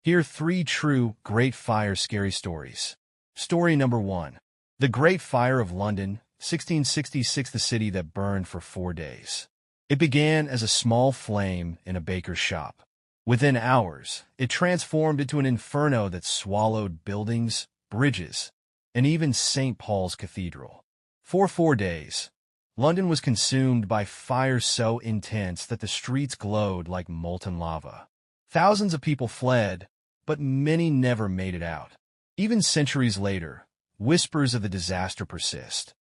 Here are 3 true Great Fire scary stories. Story number 1. The Great Fire of London, 1666, the city that burned for 4 days. It began as a small flame in a baker's shop. Within hours, it transformed into an inferno that swallowed buildings, bridges, and even St. Paul's Cathedral. For 4 days, London was consumed by fire so intense that the streets glowed like molten lava. Thousands of people fled, but many never made it out. Even centuries later, whispers of the disaster persist.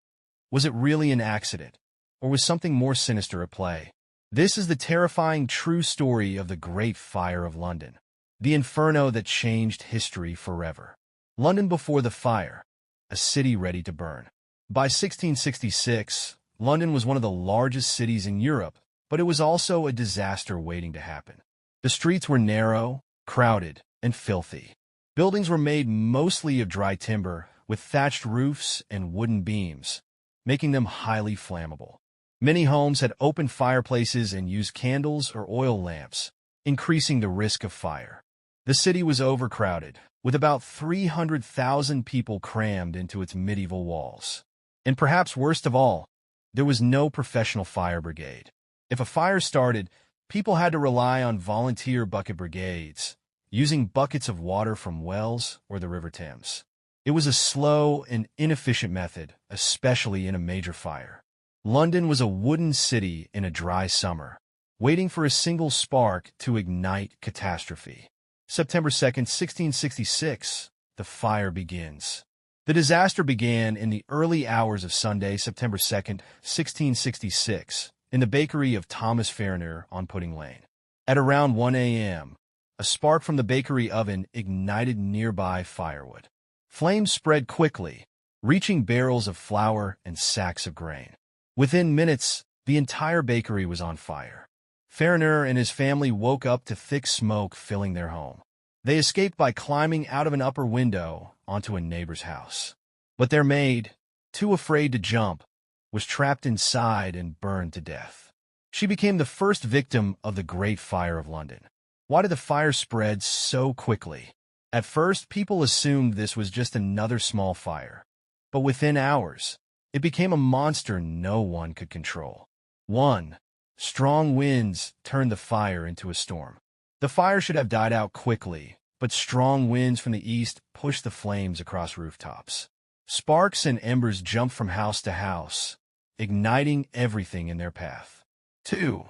Was it really an accident, or was something more sinister at play? This is the terrifying true story of the Great Fire of London, the inferno that changed history forever. London before the fire, a city ready to burn. By 1666, London was one of the largest cities in Europe, but it was also a disaster waiting to happen. The streets were narrow, crowded, and filthy. Buildings were made mostly of dry timber, with thatched roofs and wooden beams, making them highly flammable. Many homes had open fireplaces and used candles or oil lamps, increasing the risk of fire. The city was overcrowded, with about 300,000 people crammed into its medieval walls. And perhaps worst of all, there was no professional fire brigade. If a fire started, people had to rely on volunteer bucket brigades, using buckets of water from wells or the River Thames. It was a slow and inefficient method, especially in a major fire. London was a wooden city in a dry summer, waiting for a single spark to ignite catastrophe. September 2nd, 1666, the fire begins. The disaster began in the early hours of Sunday, September 2nd, 1666, in the bakery of Thomas Ferner on Pudding Lane. At around 1 a.m., a spark from the bakery oven ignited nearby firewood. Flames spread quickly, reaching barrels of flour and sacks of grain. Within minutes, the entire bakery was on fire. Ferner and his family woke up to thick smoke filling their home. They escaped by climbing out of an upper window onto a neighbor's house. But their maid, too afraid to jump, was trapped inside and burned to death. She became the first victim of the Great Fire of London. Why did the fire spread so quickly? At first, people assumed this was just another small fire. But within hours, it became a monster no one could control. 1. Strong winds turned the fire into a storm. The fire should have died out quickly, but strong winds from the east pushed the flames across rooftops. Sparks and embers jumped from house to house, igniting everything in their path. 2.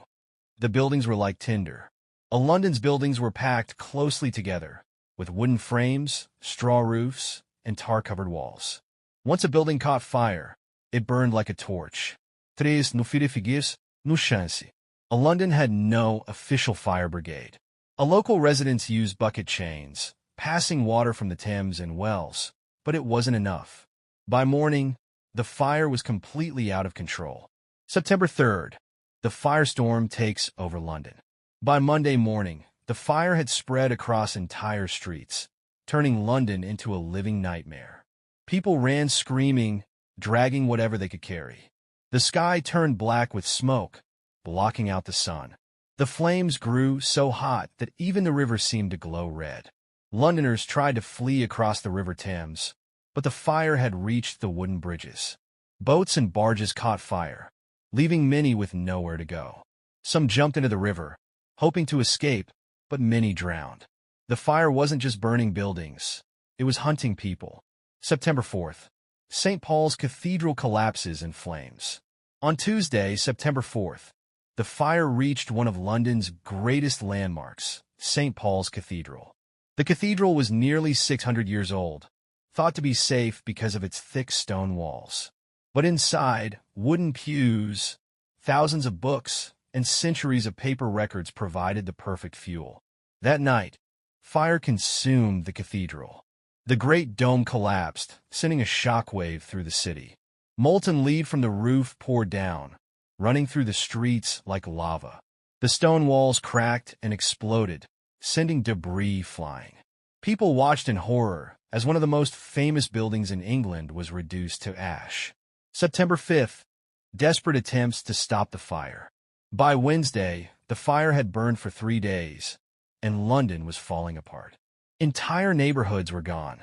The buildings were like tinder. London's buildings were packed closely together, with wooden frames, straw roofs, and tar-covered walls. Once a building caught fire, it burned like a torch. 3. No fides, no chance. London had no official fire brigade. Local residents used bucket chains, passing water from the Thames and wells, but it wasn't enough. By morning, the fire was completely out of control. September 3rd, the firestorm takes over London. By Monday morning, the fire had spread across entire streets, turning London into a living nightmare. People ran screaming, dragging whatever they could carry. The sky turned black with smoke, blocking out the sun. The flames grew so hot that even the river seemed to glow red. Londoners tried to flee across the River Thames, but the fire had reached the wooden bridges. Boats and barges caught fire, leaving many with nowhere to go. Some jumped into the river, hoping to escape, but many drowned. The fire wasn't just burning buildings, it was hunting people. September 4th, St. Paul's Cathedral collapses in flames. On Tuesday, September 4th, the fire reached one of London's greatest landmarks, St. Paul's Cathedral. The cathedral was nearly 600 years old, thought to be safe because of its thick stone walls. But inside, wooden pews, thousands of books, and centuries of paper records provided the perfect fuel. That night, fire consumed the cathedral. The great dome collapsed, sending a shockwave through the city. Molten lead from the roof poured down, running through the streets like lava. The stone walls cracked and exploded, sending debris flying. People watched in horror as one of the most famous buildings in England was reduced to ash. September 5th, desperate attempts to stop the fire. By Wednesday, the fire had burned for 3 days, and London was falling apart. Entire neighborhoods were gone.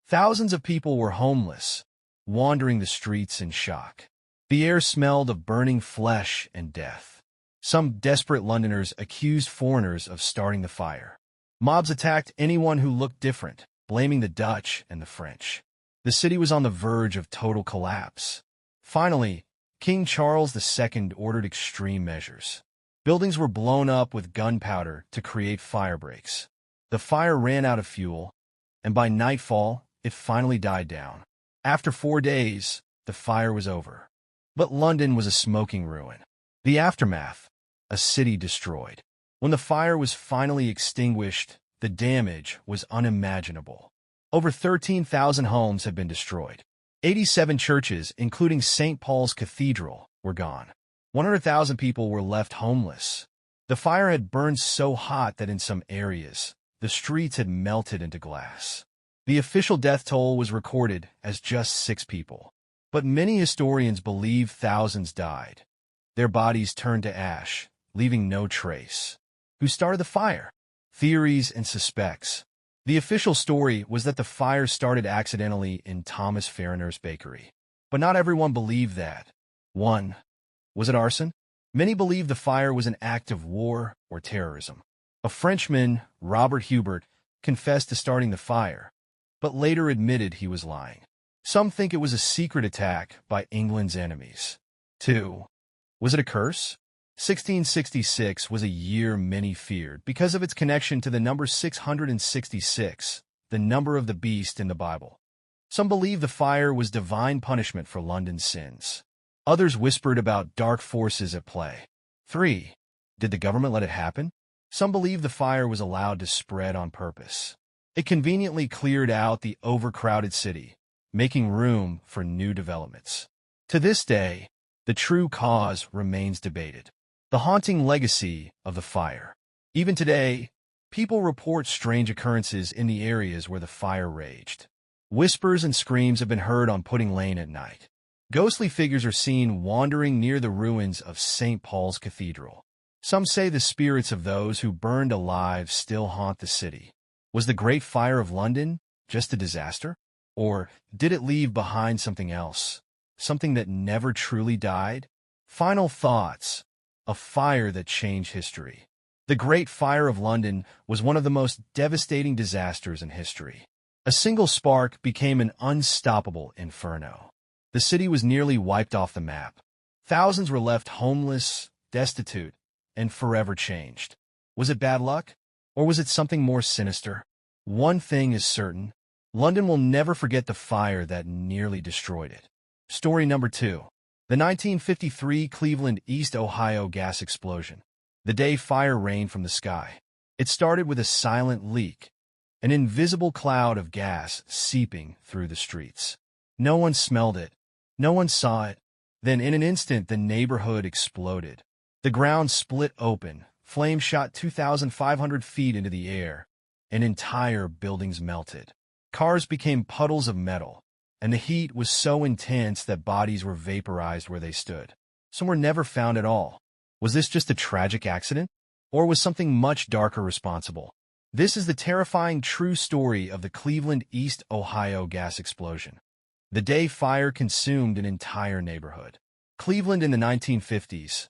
Thousands of people were homeless, wandering the streets in shock. The air smelled of burning flesh and death. Some desperate Londoners accused foreigners of starting the fire. Mobs attacked anyone who looked different, blaming the Dutch and the French. The city was on the verge of total collapse. Finally, King Charles II ordered extreme measures. Buildings were blown up with gunpowder to create fire breaks. The fire ran out of fuel, and by nightfall, it finally died down. After 4 days, the fire was over. But London was a smoking ruin. The aftermath, a city destroyed. When the fire was finally extinguished, the damage was unimaginable. Over 13,000 homes had been destroyed. 87 churches, including St. Paul's Cathedral, were gone. 100,000 people were left homeless. The fire had burned so hot that in some areas, the streets had melted into glass. The official death toll was recorded as just 6 people. But many historians believe thousands died. Their bodies turned to ash, leaving no trace. Who started the fire? Theories and suspects. The official story was that the fire started accidentally in Thomas Farriner's bakery. But not everyone believed that. 1. Was it arson? Many believed the fire was an act of war or terrorism. A Frenchman, Robert Hubert, confessed to starting the fire, but later admitted he was lying. Some think it was a secret attack by England's enemies. 2. Was it a curse? 1666 was a year many feared because of its connection to the number 666, the number of the beast in the Bible. Some believe the fire was divine punishment for London's sins. Others whispered about dark forces at play. 3. Did the government let it happen? Some believe the fire was allowed to spread on purpose. It conveniently cleared out the overcrowded city, making room for new developments. To this day, the true cause remains debated. The haunting legacy of the fire. Even today, people report strange occurrences in the areas where the fire raged. Whispers and screams have been heard on Pudding Lane at night. Ghostly figures are seen wandering near the ruins of St. Paul's Cathedral. Some say the spirits of those who burned alive still haunt the city. Was the Great Fire of London just a disaster? Or did it leave behind something else? Something that never truly died? Final thoughts. A fire that changed history. The Great Fire of London was one of the most devastating disasters in history. A single spark became an unstoppable inferno. The city was nearly wiped off the map. Thousands were left homeless, destitute, and forever changed. Was it bad luck? Or was it something more sinister? One thing is certain. London will never forget the fire that nearly destroyed it. Story number 2. The 1953 Cleveland, East Ohio gas explosion. The day fire rained from the sky. It started with a silent leak, an invisible cloud of gas seeping through the streets. No one smelled it. No one saw it. Then in an instant, the neighborhood exploded. The ground split open. Flames shot 2,500 feet into the air, and entire buildings melted. Cars became puddles of metal, and the heat was so intense that bodies were vaporized where they stood. Some were never found at all. Was this just a tragic accident? Or was something much darker responsible? This is the terrifying true story of the Cleveland, East Ohio gas explosion. The day fire consumed an entire neighborhood. Cleveland in the 1950s,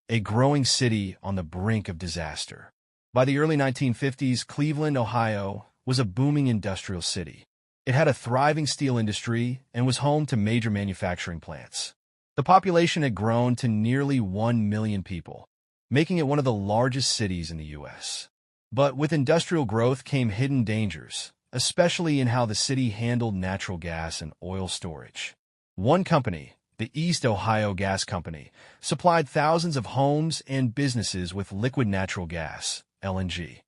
a growing city on the brink of disaster. By the early 1950s, Cleveland, Ohio, was a booming industrial city. It had a thriving steel industry and was home to major manufacturing plants. The population had grown to nearly 1 million people, making it one of the largest cities in the U.S. But with industrial growth came hidden dangers, especially in how the city handled natural gas and oil storage. One company, the East Ohio Gas Company, supplied thousands of homes and businesses with liquid natural gas, LNG.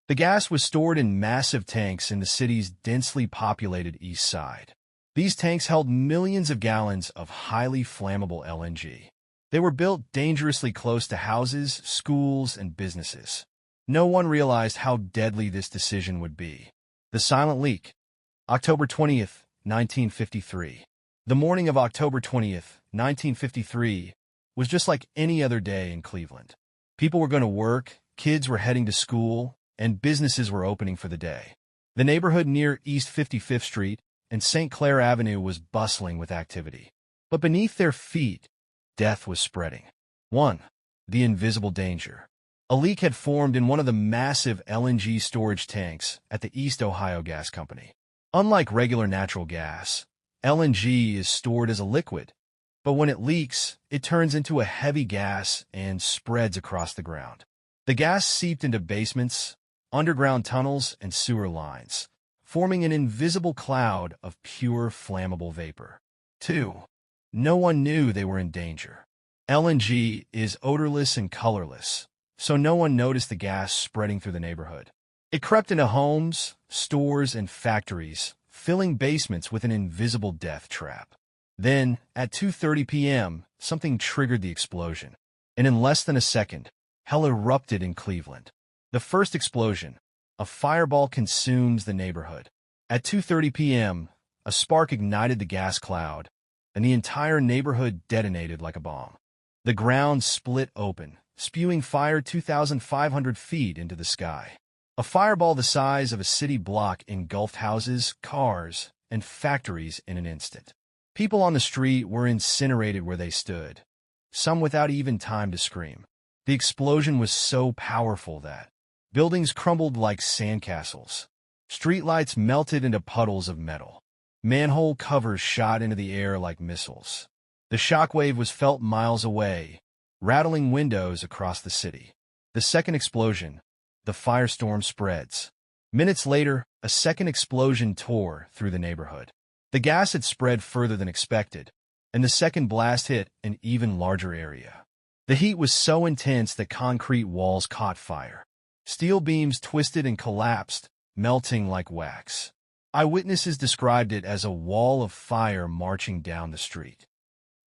The gas was stored in massive tanks in the city's densely populated east side. These tanks held millions of gallons of highly flammable LNG. They were built dangerously close to houses, schools, and businesses. No one realized how deadly this decision would be. The silent leak. October 20th, 1953. The morning of October 20th, 1953, was just like any other day in Cleveland. People were going to work, kids were heading to school, and businesses were opening for the day. The neighborhood near East 55th Street and St. Clair Avenue was bustling with activity. But beneath their feet, death was spreading. 1. The invisible danger. A leak had formed in one of the massive LNG storage tanks at the East Ohio Gas Company. Unlike regular natural gas, LNG is stored as a liquid, but when it leaks, it turns into a heavy gas and spreads across the ground. The gas seeped into basements, underground tunnels, and sewer lines, forming an invisible cloud of pure flammable vapor. 2. No one knew they were in danger. LNG is odorless and colorless, so no one noticed the gas spreading through the neighborhood. It crept into homes, stores, and factories, filling basements with an invisible death trap. Then, at 2:30 p.m., something triggered the explosion. And in less than a second, hell erupted in Cleveland. The first explosion, a fireball, consumes the neighborhood. At 2:30 p.m., a spark ignited the gas cloud, and the entire neighborhood detonated like a bomb. The ground split open, spewing fire 2,500 feet into the sky. A fireball the size of a city block engulfed houses, cars, and factories in an instant. People on the street were incinerated where they stood, some without even time to scream. The explosion was so powerful that buildings crumbled like sandcastles. Streetlights melted into puddles of metal. Manhole covers shot into the air like missiles. The shockwave was felt miles away, rattling windows across the city. The second explosion, the firestorm, spreads. Minutes later, a second explosion tore through the neighborhood. The gas had spread further than expected, and the second blast hit an even larger area. The heat was so intense that concrete walls caught fire. Steel beams twisted and collapsed, melting like wax. Eyewitnesses described it as a wall of fire marching down the street.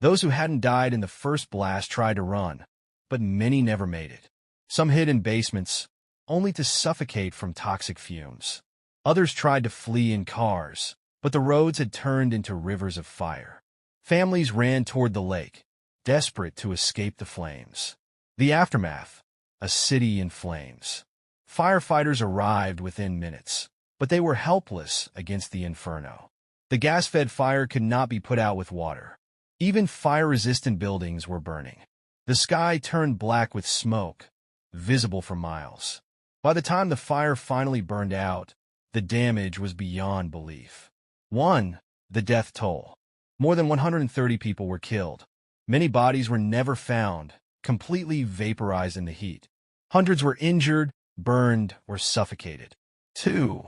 Those who hadn't died in the first blast tried to run, but many never made it. Some hid in basements, only to suffocate from toxic fumes. Others tried to flee in cars, but the roads had turned into rivers of fire. Families ran toward the lake, desperate to escape the flames. The aftermath, a city in flames. Firefighters arrived within minutes, but they were helpless against the inferno. The gas-fed fire could not be put out with water. Even fire-resistant buildings were burning. The sky turned black with smoke, visible for miles. By the time the fire finally burned out, the damage was beyond belief. 1. The death toll. More than 130 people were killed. Many bodies were never found, completely vaporized in the heat. Hundreds were injured, burned, or suffocated. 2.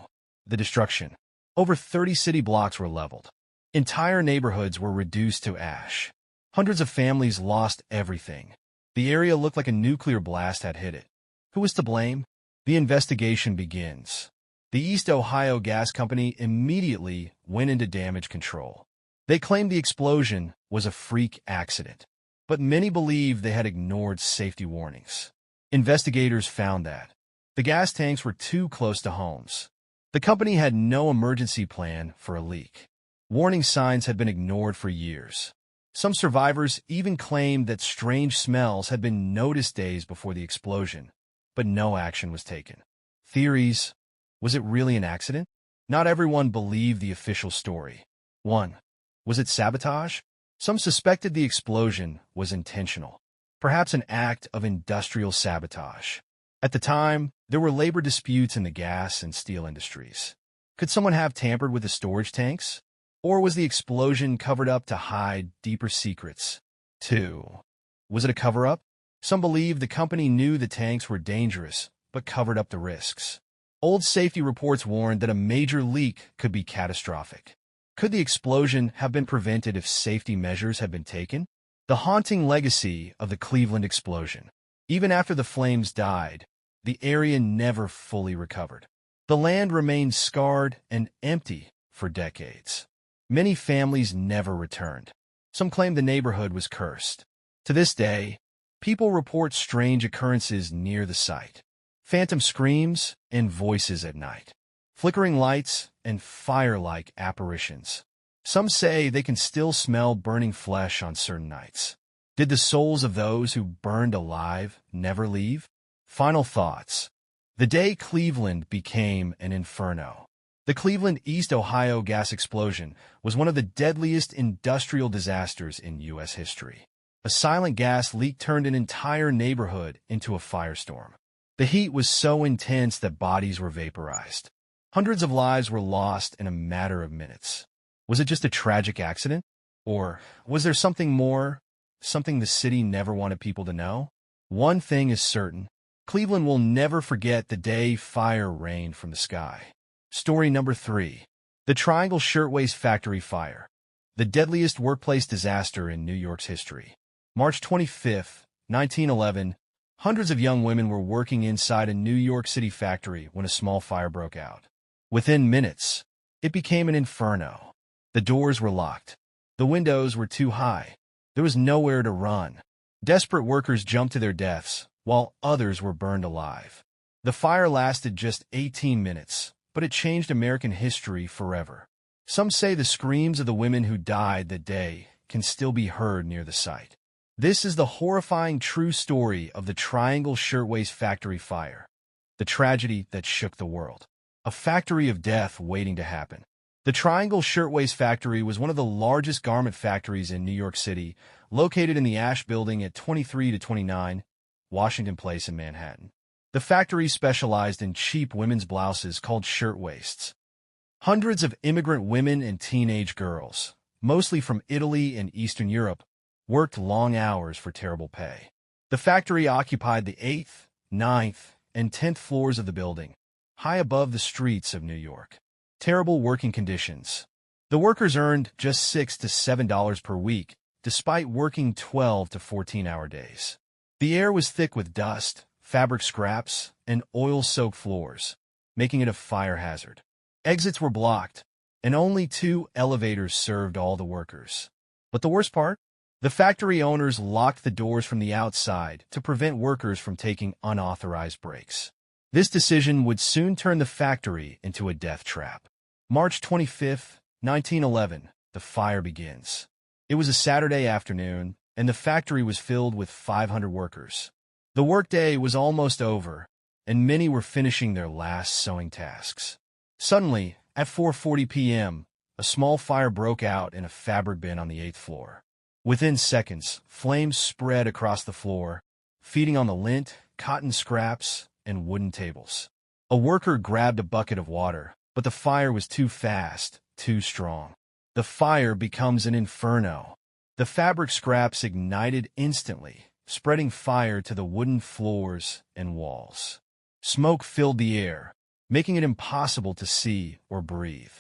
The destruction. Over 30 city blocks were leveled. Entire neighborhoods were reduced to ash. Hundreds of families lost everything. The area looked like a nuclear blast had hit it. Who was to blame? The investigation begins. The East Ohio Gas Company immediately went into damage control. They claimed the explosion was a freak accident, but many believed they had ignored safety warnings. Investigators found that the gas tanks were too close to homes. The company had no emergency plan for a leak. Warning signs had been ignored for years. Some survivors even claimed that strange smells had been noticed days before the explosion, but no action was taken. Theories. Was it really an accident? Not everyone believed the official story. 1. Was it sabotage? Some suspected the explosion was intentional, perhaps an act of industrial sabotage. At the time, there were labor disputes in the gas and steel industries. Could someone have tampered with the storage tanks? Or was the explosion covered up to hide deeper secrets? 2. Was it a cover-up? Some believe the company knew the tanks were dangerous, but covered up the risks. Old safety reports warned that a major leak could be catastrophic. Could the explosion have been prevented if safety measures had been taken? The haunting legacy of the Cleveland explosion. Even after the flames died, the area never fully recovered. The land remained scarred and empty for decades. Many families never returned. Some claim the neighborhood was cursed. To this day, people report strange occurrences near the site. Phantom screams and voices at night. Flickering lights and fire-like apparitions. Some say they can still smell burning flesh on certain nights. Did the souls of those who burned alive never leave? Final thoughts. The day Cleveland became an inferno. The Cleveland, East Ohio gas explosion was one of the deadliest industrial disasters in U.S. history. A silent gas leak turned an entire neighborhood into a firestorm. The heat was so intense that bodies were vaporized. Hundreds of lives were lost in a matter of minutes. Was it just a tragic accident? Or was there something more, something the city never wanted people to know? One thing is certain. Cleveland will never forget the day fire rained from the sky. Story number 3. The Triangle Shirtwaist Factory Fire. The deadliest workplace disaster in New York's history. March 25, 1911, hundreds of young women were working inside a New York City factory when a small fire broke out. Within minutes, it became an inferno. The doors were locked. The windows were too high. There was nowhere to run. Desperate workers jumped to their deaths, while others were burned alive. The fire lasted just 18 minutes, but it changed American history forever. Some say the screams of the women who died that day can still be heard near the site. This is the horrifying true story of the Triangle Shirtwaist Factory Fire, the tragedy that shook the world. A factory of death waiting to happen. The Triangle Shirtwaist Factory was one of the largest garment factories in New York City, located in the Ash Building at 23-29 Washington Place in Manhattan. The factory specialized in cheap women's blouses called shirtwaists. Hundreds of immigrant women and teenage girls, mostly from Italy and Eastern Europe, worked long hours for terrible pay. The factory occupied the 8th, 9th, and 10th floors of the building, high above the streets of New York. Terrible working conditions. The workers earned just $6 to $7 per week, despite working 12 to 14-hour days. The air was thick with dust, fabric scraps, and oil-soaked floors, making it a fire hazard. Exits were blocked, and only 2 elevators served all the workers. But the worst part? The factory owners locked the doors from the outside to prevent workers from taking unauthorized breaks. This decision would soon turn the factory into a death trap. March 25, 1911, the fire begins. It was a Saturday afternoon, and the factory was filled with 500 workers. The workday was almost over, and many were finishing their last sewing tasks. Suddenly, at 4:40 p.m., a small fire broke out in a fabric bin on the 8th floor. Within seconds, flames spread across the floor, feeding on the lint, cotton scraps, and wooden tables. A worker grabbed a bucket of water, but the fire was too fast, too strong. The fire becomes an inferno. The fabric scraps ignited instantly, spreading fire to the wooden floors and walls. Smoke filled the air, making it impossible to see or breathe.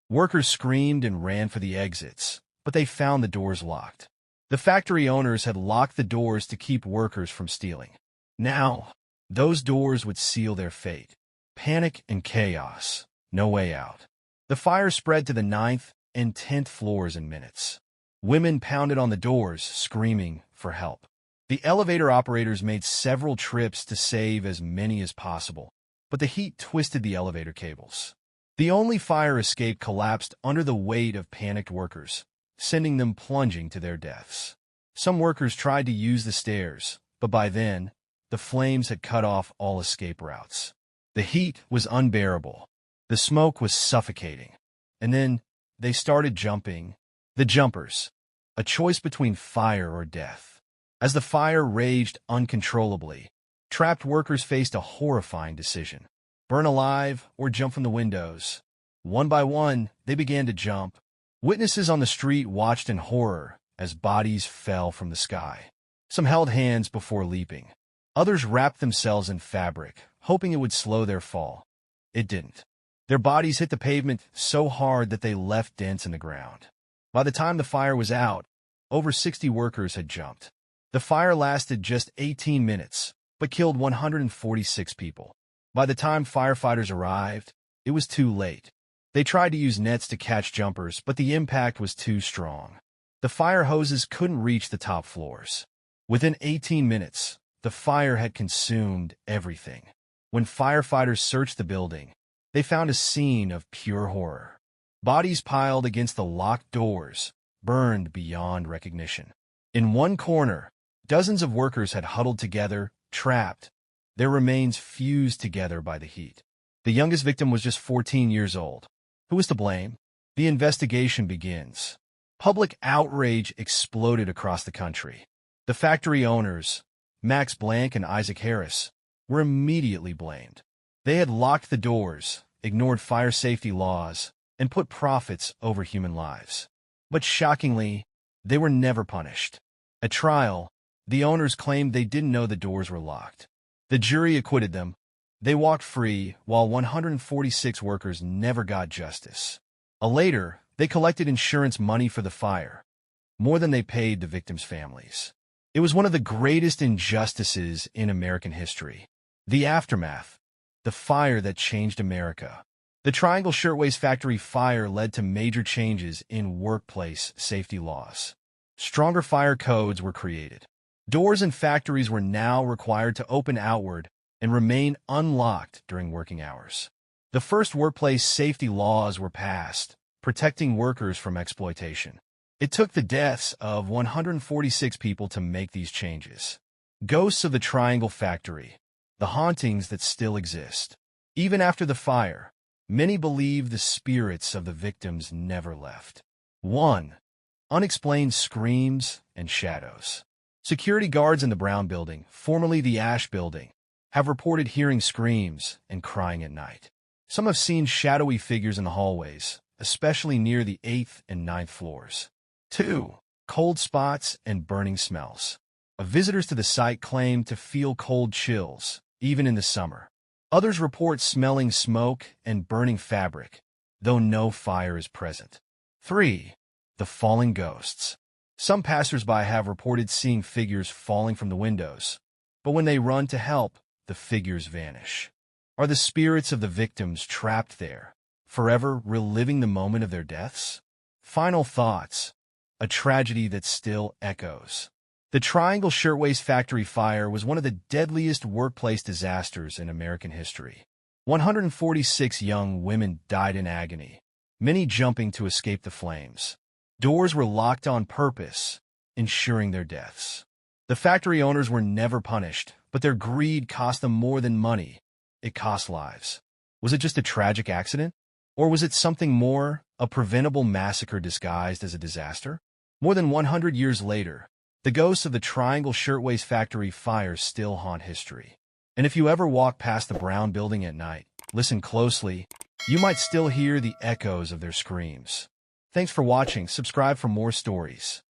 Workers screamed and ran for the exits, but they found the doors locked. The factory owners had locked the doors to keep workers from stealing. Now, those doors would seal their fate. Panic and chaos. No way out. The fire spread to the 9th and 10th floors in minutes. Women pounded on the doors, screaming for help. The elevator operators made several trips to save as many as possible, but the heat twisted the elevator cables. The only fire escape collapsed under the weight of panicked workers, sending them plunging to their deaths. Some workers tried to use the stairs, but by then, the flames had cut off all escape routes. The heat was unbearable. The smoke was suffocating. And then they started jumping. The jumpers. A choice between fire or death. As the fire raged uncontrollably, trapped workers faced a horrifying decision. Burn alive or jump from the windows. One by one, they began to jump. Witnesses on the street watched in horror as bodies fell from the sky. Some held hands before leaping. Others wrapped themselves in fabric, hoping it would slow their fall. It didn't. Their bodies hit the pavement so hard that they left dents in the ground. By the time the fire was out, over 60 workers had jumped. The fire lasted just 18 minutes, but killed 146 people. By the time firefighters arrived, it was too late. They tried to use nets to catch jumpers, but the impact was too strong. The fire hoses couldn't reach the top floors. Within 18 minutes, the fire had consumed everything. When firefighters searched the building, they found a scene of pure horror. Bodies piled against the locked doors, burned beyond recognition. In one corner, dozens of workers had huddled together, trapped, their remains fused together by the heat. The youngest victim was just 14 years old. Who is to blame? The investigation begins. Public outrage exploded across the country. The factory owners, Max Blank and Isaac Harris, were immediately blamed. They had locked the doors, ignored fire safety laws, and put profits over human lives. But shockingly, they were never punished. At trial, the owners claimed they didn't know the doors were locked. The jury acquitted them. They walked free, while 146 workers never got justice. Later, they collected insurance money for the fire, more than they paid the victims' families. It was one of the greatest injustices in American history. The aftermath, the fire that changed America. The Triangle Shirtwaist Factory fire led to major changes in workplace safety laws. Stronger fire codes were created. Doors in factories were now required to open outward and remain unlocked during working hours. The first workplace safety laws were passed, protecting workers from exploitation. It took the deaths of 146 people to make these changes. Ghosts of the Triangle Factory, the hauntings that still exist. Even after the fire, many believe the spirits of the victims never left. 1. Unexplained screams and shadows. Security guards in the Brown Building, formerly the Ash Building, have reported hearing screams and crying at night. Some have seen shadowy figures in the hallways, especially near the 8th and 9th floors. 2. Cold spots and burning smells. Visitors to the site claim to feel cold chills, even in the summer. Others report smelling smoke and burning fabric, though no fire is present. 3. The falling ghosts. Some passersby have reported seeing figures falling from the windows, but when they run to help, the figures vanish. Are the spirits of the victims trapped there, forever reliving the moment of their deaths? Final thoughts. A tragedy that still echoes. The Triangle Shirtwaist Factory fire was one of the deadliest workplace disasters in American history. 146 young women died in agony, many jumping to escape the flames. Doors were locked on purpose, ensuring their deaths. The factory owners were never punished, but their greed cost them more than money. It cost lives. Was it just a tragic accident? Or was it something more, a preventable massacre disguised as a disaster? More than 100 years later, the ghosts of the Triangle Shirtwaist Factory fire still haunt history. And if you ever walk past the Brown Building at night, listen closely, you might still hear the echoes of their screams. Thanks for watching. Subscribe for more stories.